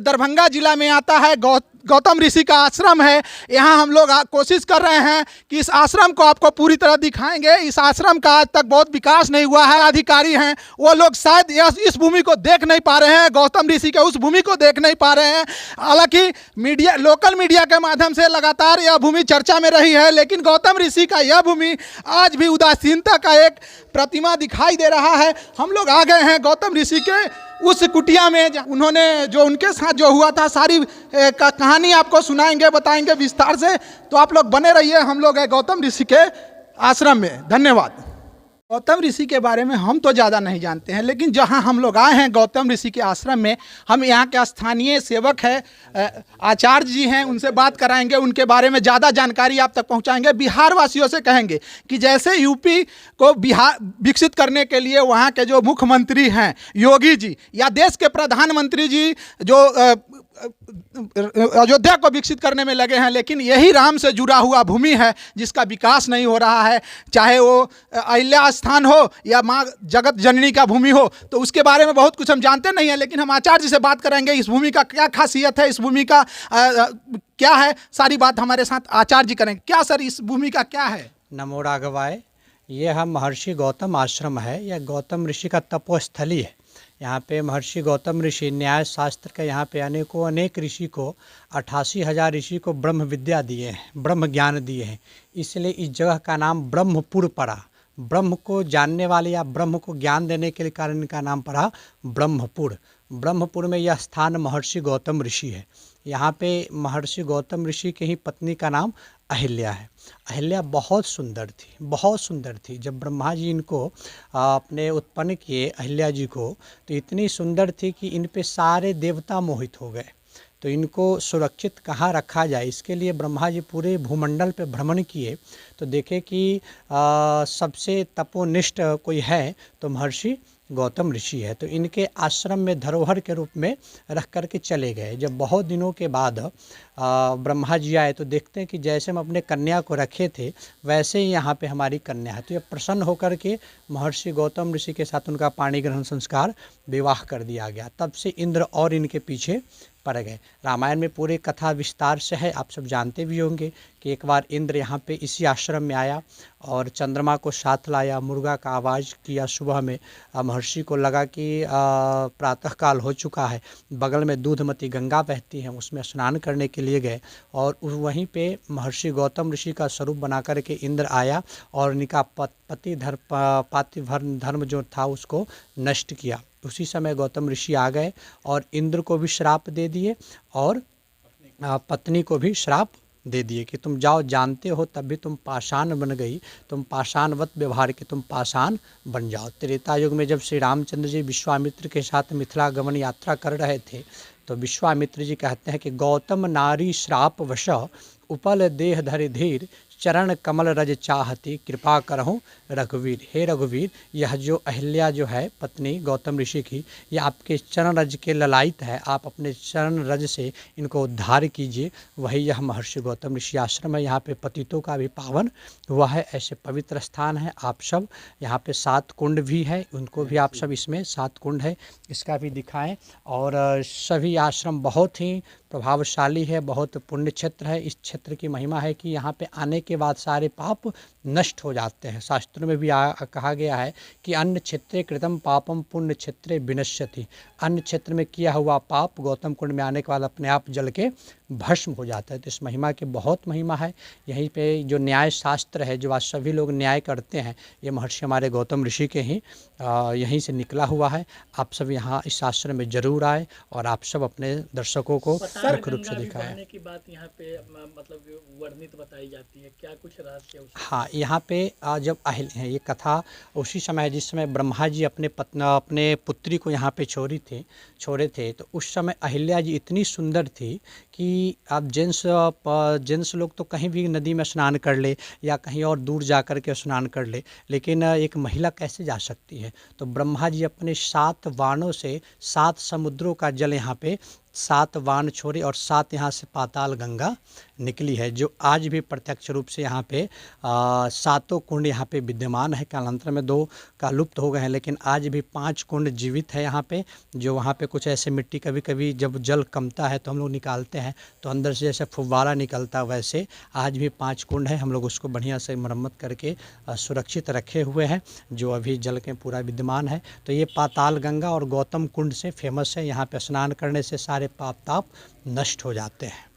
दरभंगा जिला में आता है। गौतम ऋषि का आश्रम है। यहाँ हम लोग कोशिश कर रहे हैं कि इस आश्रम को आपको पूरी तरह दिखाएंगे। इस आश्रम का आज तक बहुत विकास नहीं हुआ है। अधिकारी हैं वो लोग शायद इस भूमि को देख नहीं पा रहे हैं, गौतम ऋषि के उस भूमि को देख नहीं पा रहे हैं। हालांकि मीडिया, लोकल मीडिया के माध्यम से लगातार यह भूमि चर्चा में रही है, लेकिन गौतम ऋषि का यह भूमि आज भी उदासीनता का एक प्रतिमा दिखाई दे रहा है। हम लोग आ गए हैं गौतम ऋषि के उस कुटिया में। उन्होंने जो उनके साथ जो हुआ था सारी कहानी आपको सुनाएंगे, बताएंगे विस्तार से। तो आप लोग बने रहिए, हम लोग हैं गौतम ऋषि के आश्रम में। धन्यवाद। गौतम ऋषि के बारे में हम तो ज़्यादा नहीं जानते हैं, लेकिन जहां हम लोग आए हैं गौतम ऋषि के आश्रम में, हम यहाँ के स्थानीय सेवक हैं, आचार्य जी हैं, उनसे बात कराएंगे, उनके बारे में ज़्यादा जानकारी आप तक पहुँचाएंगे। बिहार वासियों से कहेंगे कि जैसे यूपी को बिहार विकसित करने के लिए वहाँ के जो मुख्यमंत्री हैं योगी जी, या देश के प्रधानमंत्री जी जो अयोध्या को विकसित करने में लगे हैं, लेकिन यही राम से जुड़ा हुआ भूमि है जिसका विकास नहीं हो रहा है। चाहे वो अहिल्या स्थान हो या माँ जगत जननी का भूमि हो, तो उसके बारे में बहुत कुछ हम जानते नहीं हैं। लेकिन हम आचार्य जी से बात करेंगे, इस भूमि का क्या खासियत है, इस भूमि का क्या है, सारी बात हमारे साथ आचार्य जी करेंगे। क्या सर इस भूमि का क्या है? नमो राघवाय। ये हम महर्षि गौतम आश्रम है, यह गौतम ऋषि का तपोस्थली है। यहाँ पे महर्षि गौतम ऋषि न्याय शास्त्र के यहाँ पे अनेक ऋषि को 88,000 ऋषि को ब्रह्म विद्या दिए हैं, ब्रह्म ज्ञान दिए हैं। इसलिए इस जगह का नाम ब्रह्मपुर पड़ा। ब्रह्म को जानने वाले या ब्रह्म को ज्ञान देने के लिए कारण इनका नाम पड़ा ब्रह्मपुर। ब्रह्मपुर में यह स्थान महर्षि गौतम ऋषि है। यहाँ पे महर्षि गौतम ऋषि की ही पत्नी का नाम अहिल्या है। अहिल्या बहुत सुंदर थी, बहुत सुंदर थी। जब ब्रह्मा जी इनको अपने उत्पन्न किए अहिल्या जी को, तो इतनी सुंदर थी कि इन पे सारे देवता मोहित हो गए। तो इनको सुरक्षित कहाँ रखा जाए, इसके लिए ब्रह्मा जी पूरे भूमंडल पे भ्रमण किए, तो देखे कि सबसे तपोनिष्ठ कोई है तो महर्षि गौतम ऋषि है। तो इनके आश्रम में धरोहर के रूप में रख करके चले गए। जब बहुत दिनों के बाद ब्रह्मा जी आए तो देखते हैं कि जैसे हम अपने कन्या को रखे थे वैसे ही यहाँ पे हमारी कन्या है। तो ये प्रसन्न होकर के महर्षि गौतम ऋषि के साथ उनका पाणी ग्रहण संस्कार विवाह कर दिया गया। तब से इंद्र और इनके पीछे पड़ गए। रामायण में पूरी कथा विस्तार से है, आप सब जानते भी होंगे कि एक बार इंद्र यहाँ पे इसी आश्रम में आया और चंद्रमा को साथ लाया, मुर्गा का आवाज़ किया सुबह में। महर्षि को लगा कि प्रातःकाल हो चुका है, बगल में दूधमती गंगा बहती है, उसमें स्नान करने के लिए गए और वहीं पे महर्षि गौतम ऋषि का स्वरूप बना करके इंद्र आया और इनका पातिव्रत्य धर्म जो था उसको नष्ट किया। उसी समय गौतम ऋषि आ गए और इंद्र को भी श्राप दे दिए और पत्नी को भी श्राप दे दिए कि तुम जाओ, जानते हो तब भी तुम पाषाण बन गई, तुम पाषाणवत व्यवहार के तुम पाषाण बन जाओ। त्रेता युग में जब श्री रामचंद्र जी विश्वामित्र के साथ मिथिला गमन यात्रा कर रहे थे तो विश्वामित्र जी कहते हैं कि गौतम नारी श्राप वश उपल देह धरि धीर चरण कमल रज चाहती कृपा करहूँ रघुवीर। हे रघुवीर, यह जो अहिल्या जो है पत्नी गौतम ऋषि की, यह आपके चरण रज के ललायित है, आप अपने चरण रज से इनको उद्धार कीजिए। वही यह महर्षि गौतम ऋषि आश्रम है। यहाँ पे पतितों का भी पावन हुआ है, ऐसे पवित्र स्थान है। आप सब यहाँ पे 7 कुंड भी है, उनको भी आप सब, इसमें 7 कुंड है, इसका भी दिखाएं। और सभी आश्रम बहुत ही प्रभावशाली है, बहुत पुण्य क्षेत्र है। इस क्षेत्र की महिमा है कि यहाँ पे आने के बाद सारे पाप नष्ट हो जाते हैं। शास्त्रों में भी कहा गया है कि अन्य क्षेत्रे कृतम पापम पुण्य क्षेत्रे विनश्यति। अन्य क्षेत्र में किया हुआ पाप गौतम कुंड में आने के बाद अपने आप जल के भस्म हो जाता है। तो इस महिमा की बहुत महिमा है। यहीं पे जो न्याय शास्त्र है, जो आज सभी लोग न्याय करते हैं, ये महर्षि हमारे गौतम ऋषि के ही यहीं से निकला हुआ है। आप सब यहाँ इस आश्रम में जरूर आए और आप सब अपने दर्शकों को मुख्य रूप से दिखाएं। की बात यहाँ पे मतलब वर्णित बताई जाती है, क्या कुछ रहस्य है? हाँ, यहाँ पे जब ये कथा उसी समय जिस समय ब्रह्मा जी अपने पुत्री को यहाँ पे छोड़े थे, तो उस समय अहिल्या जी इतनी सुंदर थी कि आप जेंट्स लोग तो कहीं भी नदी में स्नान कर ले या कहीं और दूर जा कर के स्नान कर ले, लेकिन एक महिला कैसे जा सकती है? तो ब्रह्मा जी अपने 7 बाणों से 7 समुद्रों का जल यहाँ पे 7 वान छोरी और 7 यहाँ से पाताल गंगा निकली है, जो आज भी प्रत्यक्ष रूप से यहाँ पे 7 कुंड यहाँ पे विद्यमान है। कालांतर में 2 का लुप्त हो गए हैं, लेकिन आज भी 5 कुंड जीवित है यहाँ पे। जो वहाँ पे कुछ ऐसे मिट्टी, कभी कभी जब जल कमता है तो हम लोग निकालते हैं तो अंदर से जैसे फुव्वारा निकलता, वैसे आज भी 5 कुंड है। हम लोग उसको बढ़िया से मरम्मत करके सुरक्षित रखे हुए हैं, जो अभी जल के पूरा विद्यमान है। तो ये पाताल गंगा और गौतम कुंड से फेमस है। यहाँ पे स्नान करने से सारे पाप ताप नष्ट हो जाते हैं।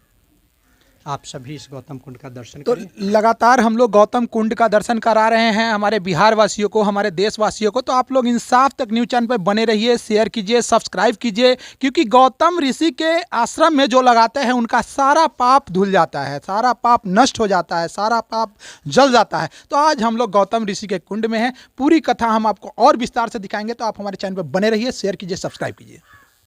आप सभी इस गौतम कुंड का दर्शन तो करें। लगातार हम लोग गौतम कुंड का दर्शन करा रहे हैं हमारे बिहार वासियों को, हमारे देशवासियों को। तो आप लोग इंसाफ तक न्यूज़ चैनल पर बने रहिए, शेयर कीजिए, सब्सक्राइब कीजिए, क्योंकि गौतम ऋषि के आश्रम में जो लगाते हैं उनका सारा पाप धुल जाता है, सारा पाप नष्ट हो जाता है, सारा पाप जल जाता है। तो आज हम लोग गौतम ऋषि के कुंड में हैं। पूरी कथा हम आपको और विस्तार से दिखाएंगे, तो आप हमारे चैनल पर बने रहिए, शेयर कीजिए, सब्सक्राइब कीजिए।